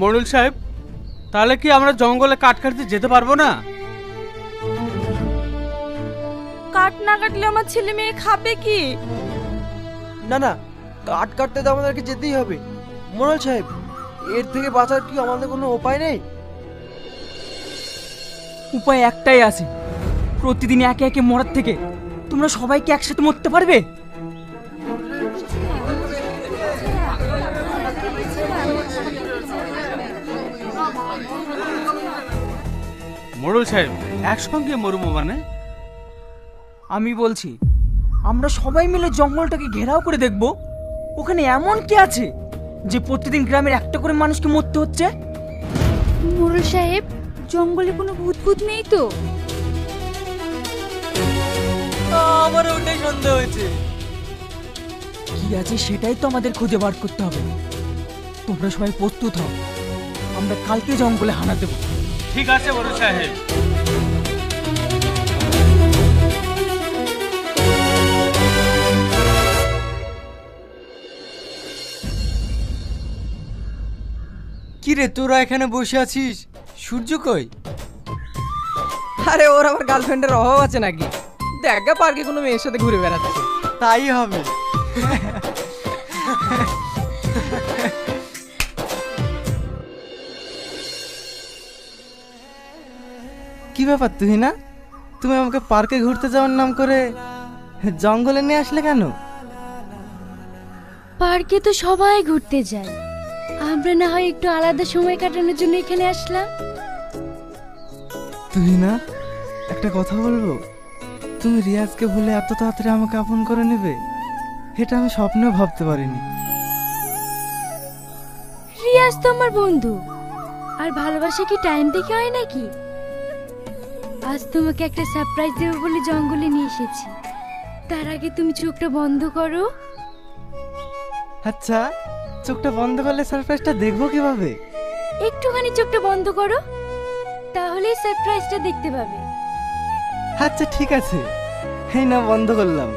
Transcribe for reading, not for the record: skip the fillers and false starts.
মরুল সাহেব, তাহলে কি আমরা জঙ্গলে কাঠ কাটতে যেতে পারবো না? কাঠ না কাটলে আমার ছেলে মেয়ে খাবে কি? না না, কাঠ কাটতে তো আমাদেরকে যেতেই হবে। মোড়ল সাহেব, এর থেকে বাঁচার কি আমাদের কোনো উপায় নেই? উপায় একটাই আছে, প্রতিদিন একে একে মরার থেকে তোমরা সবাইকে একসাথে মরতে পারবে। মরুল সাহেব, একসঙ্গে মরবো মানে? আমি বলছি, আমরা সবাই মিলে জঙ্গলটাকে ঘেরাও করে দেখব ওখানে এমন কি আছে যে প্রতিদিন গ্রামের একটা করে মানুষকে মরতে হচ্ছে। মোরল সাহেব, জঙ্গলে কোনো ভূত ভূত নেই তো? আমার ওটাই সন্দেহ হয়েছে। কি আছে সেটাই তো আমাদের খুঁজে বার করতে হবে। তোমরা সবাই প্রস্তুত হও, আমরা কালকে জঙ্গলে হানা দেবো। ঠিক আছে মরুল সাহেব। কি রে, তোরা এখানে বসে আছিস? সূর্য কই? আরে ওর আবার গার্লফ্রেন্ডের অভাব আছে নাকি? দেখা পার্কে কোনো মেয়ের সাথে ঘুরে বেড়াচ্ছে। তাই হবে। কি ব্যাপার তুই না? তুমি আমাকে পার্কে ঘুরতে যাওয়ার নাম করে জঙ্গলে নিয়ে আসলে কেন? পার্কে তো সবাই ঘুরতে যায়, আমরা না হয় একটু আলাদা সময় কাটানোর জন্য এখানে আসলাম। তুই না, একটা কথা বলবো? তুমি রিয়াজকে ভুলে এত তাড়াতাড়ি আমাকে আপন করে নেবে, এটা আমি স্বপ্নেও ভাবতে পারিনি। রিয়াজ তো আমার বন্ধু, আর ভালোবাসা কি টাইম দেখে হয় নাকি? আজ তোমাকে একটা সারপ্রাইজ দেবো বলে জঙ্গলে নিয়ে এসেছি, তার আগে তুমি চোখটা বন্ধ করো। আচ্ছা, চোখটা বন্ধ করলে সারপ্রাইজটা দেখবো কিভাবে? একটুখানি চোখটা বন্ধ করো, তাহলেই সারপ্রাইজটা দেখতে পাবে। আচ্ছা ঠিক আছে, এই না বন্ধ করলাম।